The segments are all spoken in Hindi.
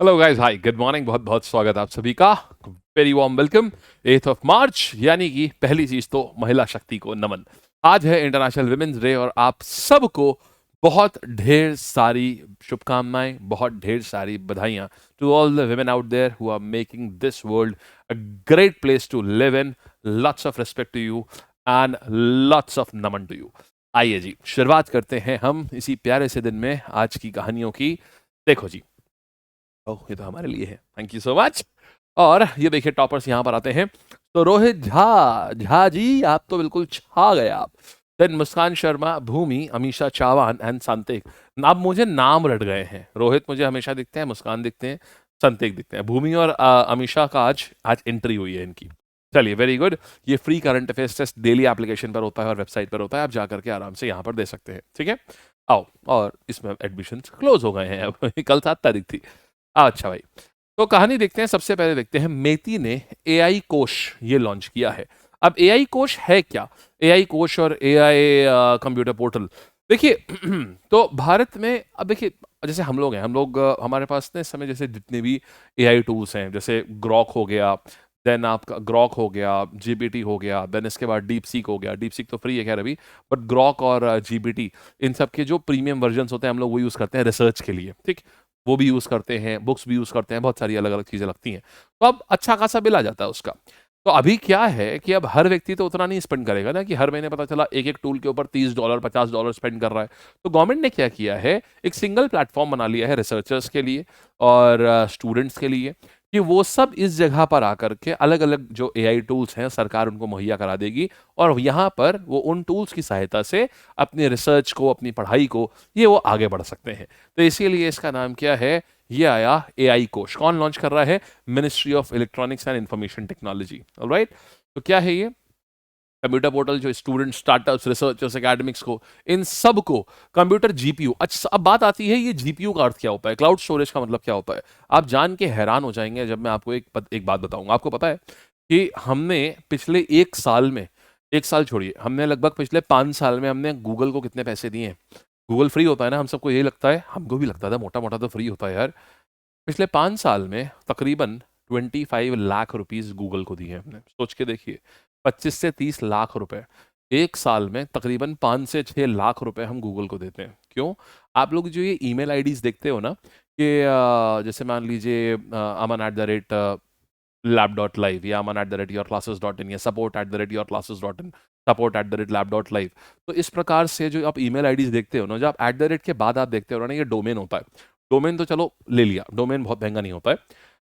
हेलो गाइस, हाय, गुड मॉर्निंग। बहुत बहुत स्वागत है आप सभी का। Very warm welcome. 8 of March, यानी कि पहली चीज तो महिला शक्ति को नमन। आज है इंटरनेशनल विमेंस डे और आप सबको बहुत ढेर सारी शुभकामनाएं, बहुत ढेर सारी बधाइयां to all the women out there who are making this world a great place to live in. Lots of respect to you and lots of नमन टू यू। आइए जी, शुरुआत करते हैं हम इसी प्यारे से दिन में आज की कहानियों की। देखो जी, ओह ये तो हमारे लिए है, थैंक यू सो मच। और ये देखिए टॉपर्स यहाँ पर आते हैं। तो रोहित झा, झा जी आप तो बिल्कुल छा गए आप। देन मुस्कान शर्मा, भूमि, अमीषा चावान एंड संतेक। अब मुझे नाम रट गए हैं। रोहित मुझे हमेशा दिखते हैं, मुस्कान दिखते हैं, संतेक दिखते हैं। भूमि और अमीषा का आज आज एंट्री हुई है इनकी। चलिए, वेरी गुड। ये free current affairs test daily application पर होता है और वेबसाइट पर होता है, आप जाकर के आराम से यहाँ पर दे सकते हैं, ठीक है। आओ, और इसमें एडमिशन क्लोज हो गए हैं अब कल 7 तारीख थी। अच्छा भाई, तो कहानी देखते हैं। सबसे पहले देखते हैं, मेती ने एआई कोश ये लॉन्च किया है। अब एआई कोश है क्या? एआई कोश और एआई कंप्यूटर पोर्टल, देखिए तो भारत में अब देखिए, जैसे हम लोग हैं, हम लोग हमारे पास ना इस समय जैसे जितने भी एआई टूल्स हैं, जैसे ग्रॉक हो गया, देन आपका ग्रॉक हो गया, जीपीटी हो गया, देन इसके बाद डीप सीक हो गया। डीप सीक तो फ्री है खैर अभी, बट ग्रॉक और जीपीटी, इन सब के जो प्रीमियम वर्जन्स होते हैं हम लोग वो यूज़ करते हैं रिसर्च के लिए, ठीक। वो भी यूज़ करते हैं, बुक्स भी यूज़ करते हैं, बहुत सारी अलग-अलग चीज़ें लगती हैं। तो अब अच्छा खासा बिल आ जाता है उसका। तो अभी क्या है कि अब हर व्यक्ति तो उतना नहीं स्पेंड करेगा ना, कि हर महीने पता चला एक-एक टूल के ऊपर $30 $50 स्पेंड कर रहा है। तो गवर्नमेंट ने क्या किया है, एक सिंगल प्लेटफ़ॉर्म बना लिया है रिसर्चर्स के लिए और स्टूडेंट्स के लिए, कि वो सब इस जगह पर आकर के अलग-अलग जो एआई टूल्स हैं सरकार उनको मुहैया करा देगी और यहाँ पर वो उन टूल्स की सहायता से अपनी रिसर्च को, अपनी पढ़ाई को ये वो आगे बढ़ सकते हैं। तो इसीलिए इसका नाम क्या है, ये आया एआई कोश। कौन लॉन्च कर रहा है? Ministry of electronics and information technology. Alright, तो क्या है ये कंप्यूटर पोर्टल जो स्टूडेंट, स्टार्टअप्स, रिसर्चर्स, एकेडमिक्स को, इन सब को कंप्यूटर जीपीयू। अच्छा, अब बात आती है ये जीपीयू का अर्थ क्या होता है, क्लाउड स्टोरेज का मतलब क्या होता है। आप जान के हैरान हो जाएंगे जब मैं आपको एक बात बताऊंगा। आपको पता है कि हमने पिछले 1 साल में, 1 साल छोड़िए, हमने लगभग पिछले 5 साल में हमने गूगल को कितने पैसे दिए हैं। गूगल फ्री होता है ना, हम सबको यही लगता है, हमको भी लगता था मोटा मोटा तो फ्री होता है यार। पिछले 5 साल में तकरीबन 25 लाख रुपीज गूगल को दिए हैं हमने। सोच के देखिए, 25 से 30 लाख रुपए 1 साल में, तकरीबन 5 से 6 लाख रुपए हम गूगल को देते हैं। क्यों? आप लोग जो ये ईमेल आईडीज देखते हो ना, कि जैसे मान लीजिए aman@, lab.live, या aman@yourclasses.in, या support@yourclasses.in, support@lab.live। तो इस प्रकार से जो आप ईमेल आईडीज देखते हो ना, जो आप @ के बाद आप देखते हो ना, ये डोमेन होता है। डोमेन तो चलो ले लिया, डोमेन बहुत महंगा नहीं होता है।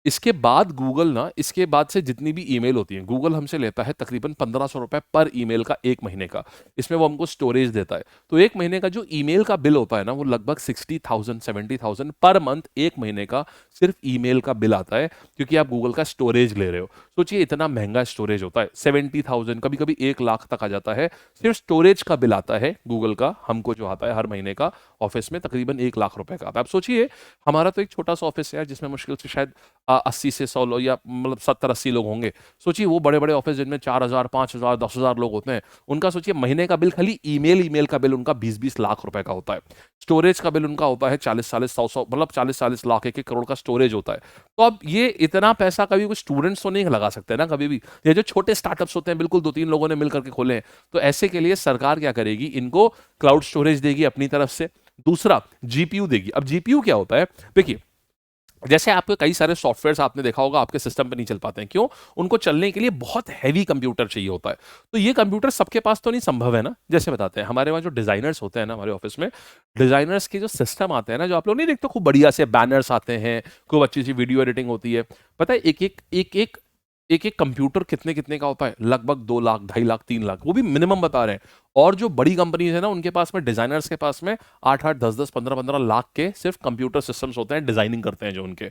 इसके बाद गूगल ना, इसके बाद से जितनी भी ईमेल होती है, गूगल हमसे लेता है तकरीबन ₹1500 पर ईमेल का, 1 महीने का। इसमें वो हमको स्टोरेज देता है। तो 1 महीने का जो ईमेल का बिल होता है ना, वो लगभग 60,000 70,000 पर मंथ, 1 महीने का सिर्फ ईमेल का बिल आता है, क्योंकि आप गूगल का स्टोरेज ले रहे हो। सोचिए इतना महंगा स्टोरेज होता है, 70,000, कभी कभी 1 लाख तक आ जाता है। सिर्फ स्टोरेज का बिल आता है गूगल का, हमको जो आता है हर महीने का ऑफिस में, तकरीबन 1 लाख रुपए का आता है। आप सोचिए, हमारा तो एक छोटा सा ऑफिस है यार, जिसमें मुश्किल से शायद 80 से 100 लोग, या मतलब 70-80 लोग होंगे। सोचिए वो बड़े बड़े ऑफिस जिनमें 4,000 5,000 10,000 लोग होते हैं, उनका सोचिए महीने का बिल, खाली ईमेल ईमेल का बिल उनका 20-20 लाख रुपए का होता है। स्टोरेज का बिल उनका होता है 40-40 100-100, मतलब 40-40 लाख, 1-1 करोड़ का स्टोरेज होता है। तो अब ये इतना पैसा कभी कोई स्टूडेंट्स तो नहीं लगा सकते ना कभी भी। ये जो छोटे स्टार्टअप्स होते हैं, बिल्कुल 2-3 लोगों ने मिल करके खोले हैं, तो ऐसे के लिए सरकार क्या करेगी, इनको क्लाउड स्टोरेज देगी अपनी तरफ से। दूसरा, जीपीयू देगी। अब जीपीयू क्या होता है, देखिए, जैसे आपके कई सारे सॉफ्टवेयर्स आपने देखा होगा आपके सिस्टम पे नहीं चल पाते हैं। क्यों? उनको चलने के लिए बहुत हैवी कंप्यूटर चाहिए होता है। तो ये कंप्यूटर सबके पास तो नहीं संभव है ना। जैसे बताते हैं, हमारे वहाँ जो डिजाइनर्स होते हैं ना हमारे ऑफिस में, डिजाइनर्स के जो सिस्टम आते हैं ना, जो आप लोग नहीं देखते, खूब बढ़िया से बैनर्स आते हैं, खूब अच्छी सी वीडियो एडिटिंग होती है। पता है एक एक कंप्यूटर कितने कितने का होता है? लगभग 2 लाख, 2.5 लाख, 3 लाख, वो भी मिनिमम बता रहे हैं। और जो बड़ी कंपनीज है ना, उनके पास में, डिजाइनर्स के पास में 8-8 10-10 15-15 लाख के सिर्फ कंप्यूटर सिस्टम्स होते हैं, डिजाइनिंग करते हैं जो उनके।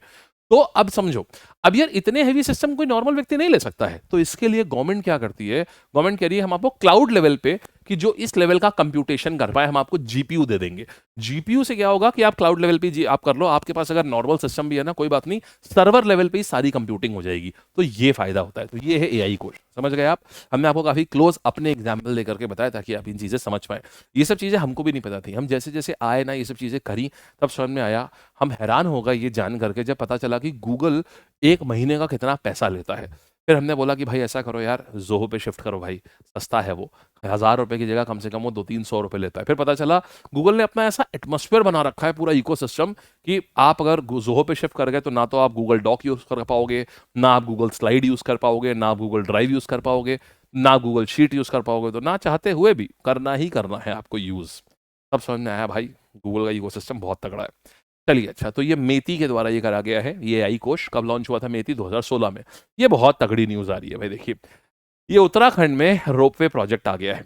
तो अब समझो, अब यार इतने हेवी सिस्टम कोई नॉर्मल व्यक्ति नहीं ले सकता है। तो इसके लिए गवर्नमेंट क्या करती है, गवर्नमेंट कह रही है हम आपको क्लाउड लेवल पे कि जो इस लेवल का कंप्यूटेशन कर पाए, हम आपको जीपीयू दे देंगे। जीपीयू से क्या होगा कि आप क्लाउड लेवल पे आप कर लो, आपके पास अगर नॉर्मल सिस्टम भी है ना, कोई बात नहीं, सर्वर लेवल पे ही सारी कंप्यूटिंग हो जाएगी। तो ये फायदा होता है। तो ये है एआई कोश, समझ गए आप। हमने आपको काफी क्लोज अपने एग्जाम्पल लेकर के बताया ताकि आप इन चीजें समझ पाए। ये सब चीजें हमको भी नहीं पता थी, हम जैसे जैसे आए ना, ये सब चीजें करी, तब समझ में आया। हम हैरान हो गए ये जान करके जब पता चला कि गूगल एक महीने का कितना पैसा लेता है। फिर हमने बोला कि भाई ऐसा करो यार, ज़ोहो पे शिफ्ट करो भाई, सस्ता है वो, 1000 रुपए की जगह कम से कम वो 200-300 रुपए लेता है। फिर पता चला गूगल ने अपना ऐसा एटमॉस्फेयर बना रखा है, पूरा इकोसिस्टम, कि आप अगर ज़ोहो पे शिफ्ट कर गए तो ना तो आप गूगल डॉक यूज़ कर पाओगे, ना आप गूगल स्लाइड यूज़ कर पाओगे, ना आप गूगल ड्राइव यूज़ कर पाओगे, ना गूगल शीट यूज़ कर पाओगे, तो ना चाहते हुए भी करना ही करना है आपको यूज़। तब समझ में आया भाई गूगल का इकोसिस्टम बहुत तगड़ा है। चलिए, अच्छा, तो ये मेती के द्वारा ये करा गया है, ये एआई कोश कब लॉन्च हुआ था? मेती 2016 में। ये बहुत तगड़ी न्यूज़ आ रही है भाई। देखिए, ये उत्तराखंड में रोपवे प्रोजेक्ट आ गया है।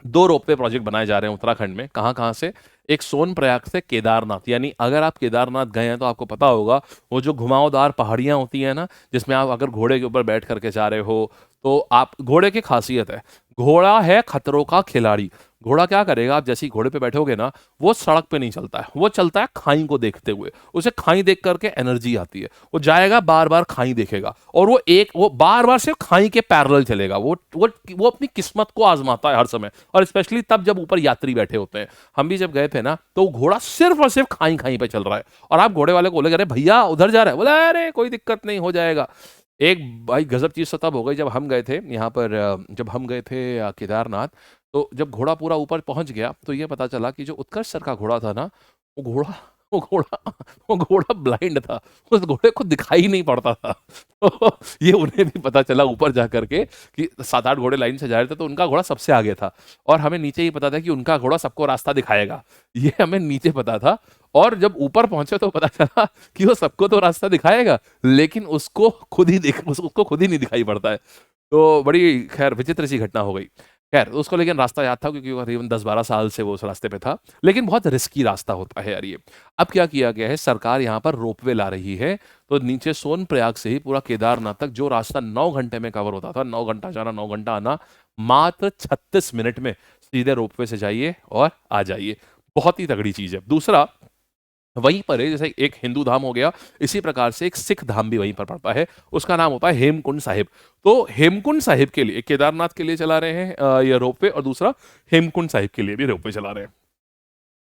2 रोपवे प्रोजेक्ट बनाए जा रहे हैं उत्तराखंड में। कहाँ-कहाँ से? एक सोनप्रयाग से केदारनाथ। यानी अगर आप केदारनाथ गए हैं तो आपको पता होगा, वो जो घुमावदार पहाड़ियाँ होती हैं ना, जिसमें आप अगर घोड़े के ऊपर बैठ करके जा रहे हो, तो आप घोड़े की खासियत है, घोड़ा है खतरों का खिलाड़ी। घोड़ा क्या करेगा, आप जैसे ही घोड़े पे बैठोगे ना, वो सड़क पे नहीं चलता है, वो चलता है खाई को देखते हुए। उसे खाई देख करके एनर्जी आती है, वो जाएगा बार-बार खाई देखेगा, और वो बार-बार सिर्फ खाई के पैरेलल चलेगा। वो अपनी किस्मत को आजमाता है हर समय, और स्पेशली तब जब ऊपर यात्री बैठे होते हैं। हम भी जब गए थे ना, तो घोड़ा सिर्फ और सिर्फ खाई-खाई पे चल रहा है, और आप घोड़े वाले को बोले, अरे भैया उधर जा रहा है, बोला अरे कोई दिक्कत नहीं, हो जाएगा। एक भाई गजब चीज़ तो तब हो गई जब हम गए थे यहाँ पर, जब हम गए थे केदारनाथ, तो जब घोड़ा पूरा ऊपर पहुंच गया तो ये पता चला कि जो उत्कर्ष सर का घोड़ा था ना, वो घोड़ा वो घोड़ा वो घोड़ा ब्लाइंड था, उस घोड़े को दिखाई नहीं पड़ता था। तो ये उन्हें भी पता चला ऊपर जा करके कि 7-8 घोड़े लाइन से जा रहे थे, तो उनका घोड़ा सबसे आगे था, और हमें नीचे ही पता था कि उनका घोड़ा सबको रास्ता दिखाएगा, ये हमें नीचे पता था। और जब ऊपर पहुंचे तो पता चला कि वो सबको तो रास्ता दिखाएगा, लेकिन उसको खुद ही नहीं दिखाई पड़ता है। तो बड़ी खैर विचित्र सी घटना हो गई। खैर उसको लेकिन रास्ता याद था, क्योंकि वो करीबन 10-12 साल से वो उस रास्ते पे था, लेकिन बहुत रिस्की रास्ता होता है यार ये। अब क्या किया गया है, सरकार यहाँ पर रोपवे ला रही है, तो नीचे सोनप्रयाग से ही पूरा केदारनाथ तक जो रास्ता 9 घंटे में कवर होता था, 9 घंटा जाना 9 घंटा आना, मात्र 36 मिनट में सीधे रोपवे से जाइए और आ जाइए। बहुत ही तगड़ी चीज़ है। दूसरा, वहीं पर है, जैसे एक हिंदू धाम हो गया, इसी प्रकार से एक सिख धाम भी वहीं पर पड़ता है, उसका नाम होता है हेमकुंड साहिब। तो हेमकुंड साहिब के लिए, केदारनाथ के लिए चला रहे हैं ये रोपवे, और दूसरा हेमकुंड साहिब के लिए भी रोपवे चला रहे हैं।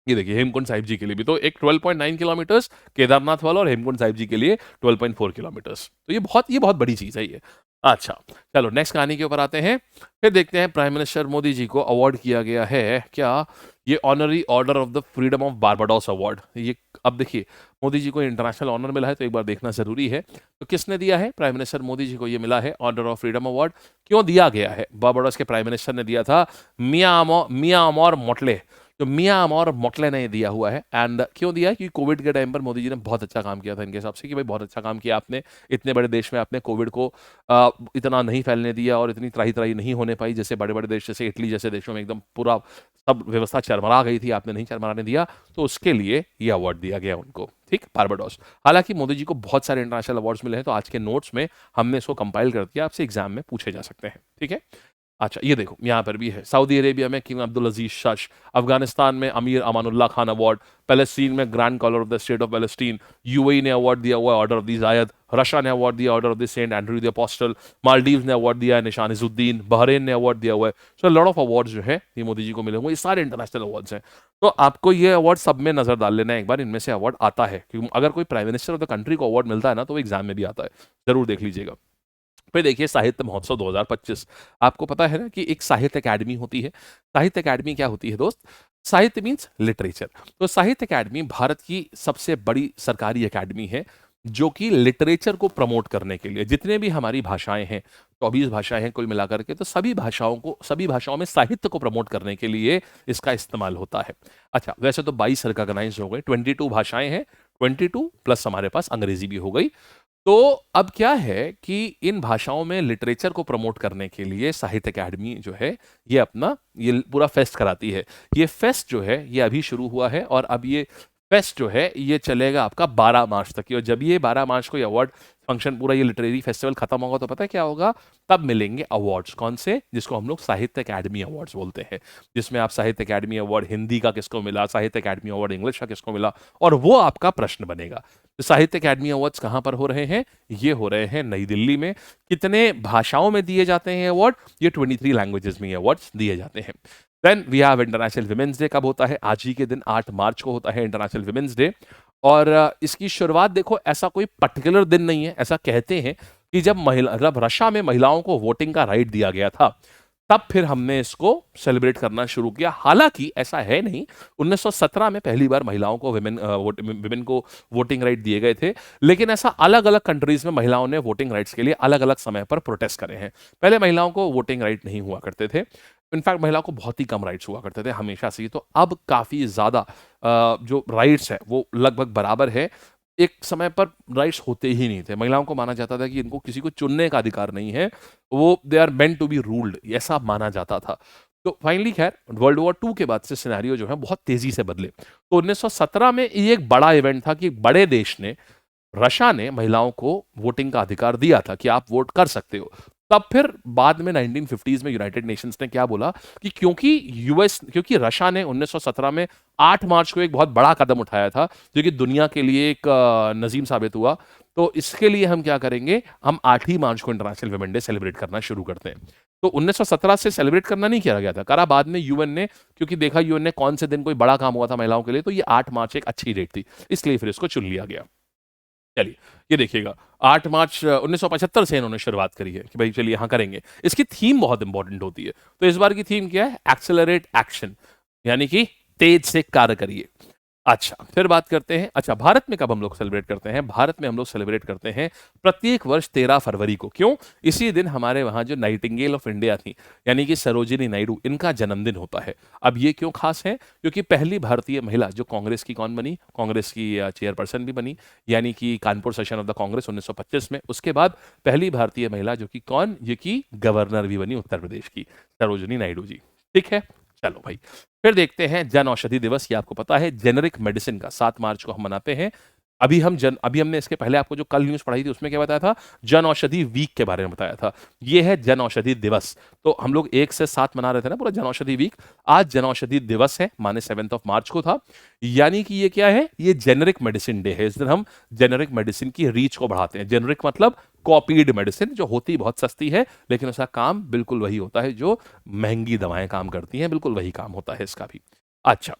ये देखिए हेमकुंड साहिब जी के लिए भी, तो एक 12.9 किलोमीटर्स केदारनाथ वाला, और हेमकुंड साहिब जी के लिए 12.4 किलोमीटर्स। तो ये बहुत बड़ी चीज़ है ये। अच्छा, चलो नेक्स्ट कहानी के ऊपर आते हैं। फिर देखते हैं, प्राइम मिनिस्टर मोदी जी को अवार्ड किया गया है क्या? ये honorary order of the freedom of Barbados award. ये अब देखिए, मोदी जी को इंटरनेशनल ऑनर मिला है, तो एक बार देखना जरूरी है। तो किसने दिया है? प्राइम मिनिस्टर मोदी जी को ये मिला है ऑर्डर ऑफ फ्रीडम अवार्ड। क्यों दिया गया है? बारबाडोस के प्राइम मिनिस्टर ने दिया था, मियां अमोर मोटले। तो मियां अमोर मोटले ने दिया हुआ है। एंड क्यों दिया है? क्योंकि कोविड के टाइम पर मोदी जी ने बहुत अच्छा काम किया था इनके हिसाब से, कि भाई बहुत अच्छा काम किया आपने, इतने बड़े देश में आपने कोविड को इतना नहीं फैलने दिया, और इतनी त्राही-त्राही नहीं होने पाई, जैसे बड़े-बड़े देश जैसे इटली जैसे देशों में एकदम पूरा सब व्यवस्था चरमरा गई थी, आपने नहीं चरमराने दिया, तो उसके लिए ये अवार्ड दिया गया उनको, ठीक, बारबाडोस। हालाँकि मोदी जी को बहुत सारे इंटरनेशनल अवार्ड्स मिले हैं, तो आज के नोट्स में हमने इसको कंपाइल कर दिया, आपसे एग्जाम में पूछे जा सकते हैं, ठीक है? अच्छा, ये देखो यहाँ पर भी है, सऊदी अरेबिया में King Abdul Aziz sash, Afghanistan में अमीर अमानुल्लाह खान अवार्ड, पैलेस्टीन में grand collar of the state of Palestine, UAE ने अवार्ड दिया हुआ है order of the Zayed, Russia ने अवार्ड दिया order of the Saint Andrew the Apostle, Maldives ने अवार्ड दिया है निशान इजुद्दीन, बहरीन ने अवार्ड दिया हुआ है। सो लॉट ऑफ अवार्ड्स जो है ये मोदी जी को मिले हुए, ये सारे इंटरनेशनल अवार्ड्स हैं। तो आपको ये अवार्ड सब में नजर डाल लेना है एक बार, इनमें से अवार्ड आता है, क्योंकि अगर कोई prime minister of the country को अवार्ड मिलता है ना, तो वो एग्जाम में भी आता है, जरूर देख लीजिएगा। फिर देखिए साहित्य महोत्सव 2025। आपको पता है ना कि एक साहित्य अकेडमी होती है। साहित्य अकेडमी क्या होती है दोस्त? साहित्य मीन्स लिटरेचर। तो साहित्य अकेडमी भारत की सबसे बड़ी सरकारी अकेडमी है, जो कि लिटरेचर को प्रमोट करने के लिए, जितने भी हमारी भाषाएं हैं, 24 भाषाएं हैं कुल मिलाकर के, तो सभी भाषाओं में साहित्य को प्रमोट करने के लिए इसका इस्तेमाल होता है। अच्छा, वैसे तो 22 रिकॉग्नाइज हो गए, 22 भाषाएं हैं, 22 प्लस हमारे पास अंग्रेजी भी हो गई। तो अब क्या है कि इन भाषाओं में लिटरेचर को प्रमोट करने के लिए साहित्य अकेडमी जो है ये अपना ये पूरा फेस्ट कराती है। ये फेस्ट जो है ये अभी शुरू हुआ है, और अब ये फेस्ट जो है ये चलेगा आपका 12 मार्च तक की, और जब ये 12 मार्च को ये अवार्ड फंक्शन पूरा ये लिटरेरी फेस्टिवल खत्म होगा तो पता है क्या होगा, तब मिलेंगे अवार्ड्स। कौन से? जिसको हम लोग साहित्य अकेडमी अवार्ड्स बोलते हैं, जिसमें आप साहित्य अकेडमी अवार्ड हिंदी का किसको मिला, साहित्य अकेडमी अवार्ड इंग्लिश का किसको मिला, और वो आपका प्रश्न बनेगा। तो साहित्य अकेडमी अवार्ड्स कहाँ पर हो रहे हैं? ये हो रहे हैं नई दिल्ली में। कितने भाषाओं में दिए जाते हैं अवार्ड? ये 23 लैंग्वेजेस में ये अवार्ड्स दिए जाते हैं। Then we have international women's day. कब होता है? आज ही के दिन 8 मार्च को होता है इंटरनेशनल विमेंस डे। और इसकी शुरुआत देखो, ऐसा कोई पर्टिकुलर दिन नहीं है, ऐसा कहते हैं कि जब रशिया में महिलाओं को वोटिंग का राइट दिया गया था, तब फिर हमने इसको सेलिब्रेट करना शुरू किया। हालांकि ऐसा है नहीं, 1917 में पहली बार महिलाओं को विमेन को वोटिंग राइट दिए गए थे, लेकिन ऐसा अलग अलग कंट्रीज में महिलाओं ने वोटिंग राइट्स के लिए अलग अलग समय पर प्रोटेस्ट करे हैं। पहले महिलाओं को वोटिंग राइट नहीं हुआ करते थे, इनफैक्ट महिलाओं को बहुत ही कम राइट्स हुआ करते थे हमेशा से ही। तो अब काफी ज्यादा जो राइट्स है वो लगभग बराबर है। एक समय पर राइट्स होते ही नहीं थे, महिलाओं को माना जाता था कि इनको किसी को चुनने का अधिकार नहीं है, वो they are meant to be ruled, ऐसा माना जाता था। तो फाइनली खैर वर्ल्ड वॉर 2 के बाद से सिनेरियो जो है बहुत तेजी से बदले। तो 1917 में ये एक बड़ा इवेंट था कि एक बड़े देश ने, रशिया ने, महिलाओं को वोटिंग का अधिकार दिया था कि आप वोट कर सकते हो। तब फिर बाद में 1950s में यूनाइटेड नेशंस ने क्या बोला कि क्योंकि रशिया ने 1917 में 8 मार्च को एक बहुत बड़ा कदम उठाया था जो कि दुनिया के लिए एक नजीम साबित हुआ, तो इसके लिए हम क्या करेंगे, हम 8 ही मार्च को इंटरनेशनल वुमेन डे सेलिब्रेट करना शुरू करते हैं। तो 1917 से सेलिब्रेट करना नहीं किया गया था, करा बाद में यूएन ने, क्योंकि देखा यूएन ने कौन से दिन कोई बड़ा काम हुआ था महिलाओं के लिए, तो ये 8 मार्च एक अच्छी डेट थी, इसलिए फिर इसको चुन लिया गया। चलिए ये देखिएगा, 8 मार्च 1975 से इन्होंने शुरुआत करी है कि भाई चलिए यहाँ करेंगे। इसकी थीम बहुत इंपॉर्टेंट होती है, तो इस बार की थीम क्या है? एक्सेलरेट एक्शन, यानी कि तेज से कार्य करिए। अच्छा, फिर बात करते हैं, अच्छा भारत में कब हम लोग सेलिब्रेट करते हैं? भारत में हम लोग सेलिब्रेट करते हैं प्रत्येक वर्ष 13 फरवरी को। क्यों? इसी दिन हमारे वहां जो नाइटिंगेल ऑफ इंडिया थी, यानी कि सरोजिनी नायडू, इनका जन्मदिन होता है। अब ये क्यों खास है? क्योंकि पहली भारतीय महिला जो कांग्रेस की कौन बनी? कांग्रेस की चेयरपर्सन भी बनी, यानी कि Kanpur session of the Congress 1925 में। उसके बाद पहली भारतीय महिला जो कि कौन, ये की गवर्नर भी बनी उत्तर प्रदेश की, सरोजिनी नायडू जी। ठीक है, चलो भाई फिर देखते हैं जन औषधि दिवस। ये आपको पता है जेनेरिक मेडिसिन का 7 मार्च को हम मनाते हैं। अभी हमने इसके पहले आपको जो कल न्यूज़ पढ़ाई थी उसमें क्या बताया था? जन औषधि वीक के बारे में बताया था। ये है जन औषधि दिवस। तो हम लोग 1 से 7 मना रहे थे ना पूरा जन औषधि वीक। आज जन औषधि दिवस है, माने 7 मार्च को था। यानी कि ये क्या है? ये जेनेरिक मेडिसिन डे है। इस दिन हम जेनेरिक मेडिसिन की रीच को बढ़ाते हैं। जेनेरिक मतलब कॉपीड मेडिसिन, जो होती बहुत सस्ती है लेकिन उसका काम बिल्कुल वही होता है जो महंगी दवाएं काम करती हैं, बिल्कुल वही काम होता है इसका भी। अच्छा,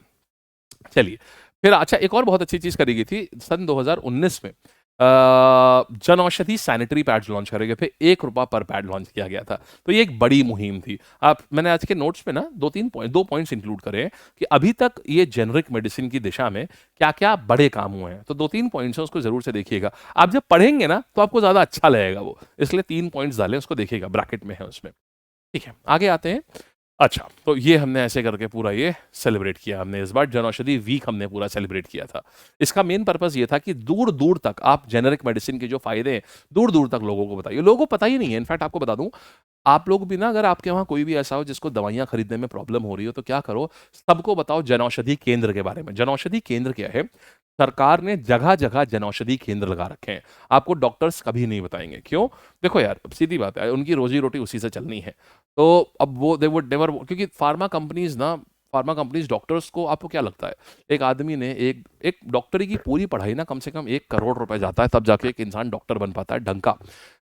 चलिए फिर, अच्छा एक और बहुत अच्छी चीज करी गई थी सन 2019 में, Jan Aushadhi sanitary pads launch करे गए थे। ₹1 पर पैड लॉन्च किया गया था। तो ये एक बड़ी मुहिम थी। मैंने आज के नोट्स में ना 2 पॉइंट्स इंक्लूड करे हैं कि अभी तक ये जेनरिक मेडिसिन की दिशा में क्या क्या बड़े काम हुए हैं। तो 2-3 पॉइंट्स हैं, उसको जरूर से देखिएगा। आप जब पढ़ेंगे ना तो आपको ज्यादा अच्छा लगेगा वो, इसलिए 3 पॉइंट्स डाले, उसको देखिएगा, ब्रैकेट में है उसमें। ठीक है, आगे आते हैं। अच्छा, तो ये हमने ऐसे करके पूरा ये सेलिब्रेट किया। हमने इस बार जनऔषधि वीक हमने पूरा सेलिब्रेट किया था। इसका मेन पर्पस ये था कि दूर-दूर तक आप जेनेरिक मेडिसिन के जो फायदे हैं, दूर-दूर तक लोगों को बताइए। लोगों को पता ही नहीं है। इनफैक्ट आपको बता दूं, आप लोग भी ना, अगर आपके वहाँ कोई भी ऐसा हो जिसको दवाइयाँ खरीदने में प्रॉब्लम हो रही हो, तो क्या करो, सबको बताओ जनऔषधि केंद्र के बारे में। जनऔषधि केंद्र क्या है? सरकार ने जगह-जगह जनऔषधि केंद्र लगा रखे हैं। आपको डॉक्टर्स कभी नहीं बताएँगे। क्यों? देखो यार, सीधी बात है, उनकी रोज़ी-रोटी उसी से चलनी है। तो अब वो दे वुड नेवर, क्योंकि फार्मा कंपनीज डॉक्टर्स को, आपको क्या लगता है, एक आदमी ने एक एक डॉक्टरी की पूरी पढ़ाई ना कम से कम 1 करोड़ रुपए जाता है, तब जाके एक इंसान डॉक्टर बन पाता है ढंग का।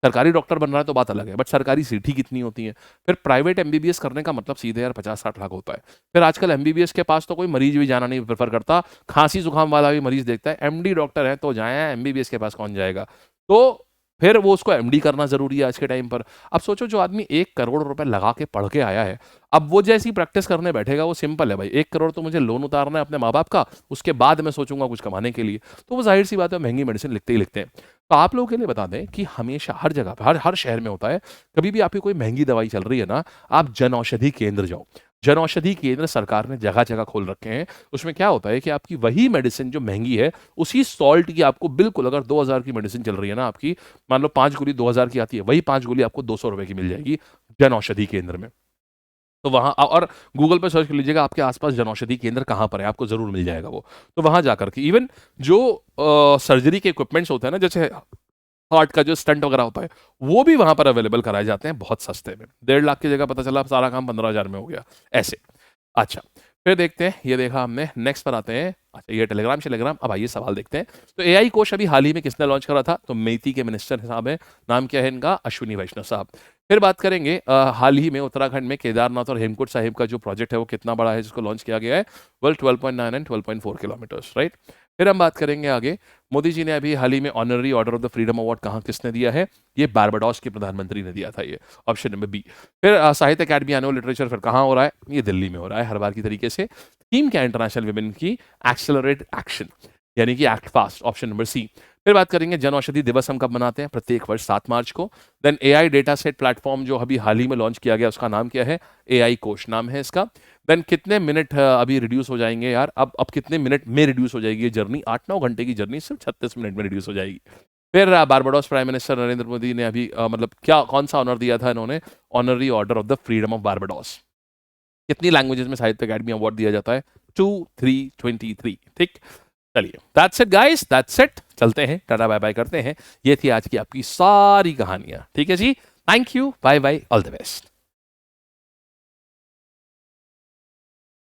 सरकारी डॉक्टर बन रहा है तो बात अलग है, बट सरकारी सीट ही कितनी होती है। फिर प्राइवेट एमबीबीएस करने का मतलब सीधे यार 50-60 लाख होता है। फिर आजकल एमबीबीएस के पास तो कोई मरीज भी जाना नहीं प्रेफर करता, खांसी जुकाम वाला भी मरीज देखता है, एमडी डॉक्टर है तो जाए, एमबीबीएस के पास कौन जाएगा? तो फिर वो उसको एमडी करना ज़रूरी है आज के टाइम पर। अब सोचो, जो आदमी 1 करोड़ रुपए लगा के पढ़ के आया है, अब वो जैसी प्रैक्टिस करने बैठेगा, वो सिंपल है भाई, 1 करोड़ तो मुझे लोन उतारना है अपने माँ बाप का, उसके बाद मैं सोचूंगा कुछ कमाने के लिए। तो वो जाहिर सी बात है, महंगी मेडिसिन लिखते ही लिखते हैं। तो आप लोगों के लिए बता दें कि हमेशा हर जगह पे, हर हर शहर में होता है, कभी भी आपकी कोई महंगी दवाई चल रही है ना, आप जन औषधि केंद्र जाओ। जन औषधि केंद्र सरकार ने जगह जगह खोल रखे हैं। उसमें क्या होता है कि आपकी वही मेडिसिन जो महंगी है, उसी सॉल्ट की आपको बिल्कुल, अगर 2000 की मेडिसिन चल रही है ना आपकी, मान लो 5 गोली 2000 की आती है, वही 5 गोली आपको 200 रुपए की मिल जाएगी जन औषधि केंद्र में। तो वहाँ और गूगल पे सर्च कर लीजिएगा आपके आसपास जनौषधि केंद्र कहाँ पर है, आपको ज़रूर मिल जाएगा वो। तो वहाँ जाकर के इवन जो सर्जरी के इक्विपमेंट्स होते हैं ना, जैसे हार्ट का जो स्टंट वगैरह होता है, वो भी वहाँ पर अवेलेबल कराए जाते हैं बहुत सस्ते में। 1.5 लाख की जगह पता चला सारा काम 15,000 में हो गया, ऐसे। अच्छा, फिर देखते हैं, ये देखा हमने, नेक्स्ट पर आते हैं। अच्छा, ये टेलीग्राम। अब आइए सवाल देखते हैं। तो एआई कोष अभी हाल ही में किसने लॉन्च करा था? तो मेती के मिनिस्टर साहब हैं। नाम क्या है इनका? अश्विनी वैष्णव साहब। फिर बात करेंगे हाल ही में उत्तराखंड में केदारनाथ और हेमकुंड साहिब का जो प्रोजेक्ट है वो कितना बड़ा है जिसको लॉन्च किया गया है? Well 12.9 and 12.4 kilometres, right. फिर हम बात करेंगे आगे, मोदी जी ने अभी हाल ही में honorary order of the freedom award कहाँ किसने दिया है? ये बारबाडोस के प्रधानमंत्री ने दिया था, ये ऑप्शन नंबर बी। फिर साहित्य अकादमी एनुअल लिटरेचर फिर कहाँ हो रहा है? ये दिल्ली में हो रहा है हर बार की तरीके से। थीम क्या है इंटरनेशनल विमेन की? एक्सेलरेट एक्शन, यानी कि act fast, option number C. फिर बात करेंगे जन औषधि दिवस हम कब मनाते हैं? प्रत्येक वर्ष 7 मार्च को। Then AI data set platform जो अभी हाल ही में लॉन्च किया गया उसका नाम क्या है? एआई कोष नाम है इसका। देन कितने मिनट अभी रिड्यूस हो जाएंगे यार? अब कितने मिनट में रिड्यूस हो जाएगी ये जर्नी? 8-9 घंटे की जर्नी सिर्फ 36 मिनट में रिड्यूस हो जाएगी। फिर Barbados prime minister Narendra Modi ने अभी मतलब क्या कौन सा ऑनर दिया था इन्होंने? Honorary order of the freedom of Barbados. कितनी लैंग्वेजेस में साहित्य अकादमी अवार्ड दिया जाता है? 2 3 23। ठीक, चलिए, that's it guys, that's it. चलते हैं, टाटा बाय बाय करते हैं। ये थी आज की आपकी सारी कहानियां। ठीक है जी, thank you, bye bye, all the best.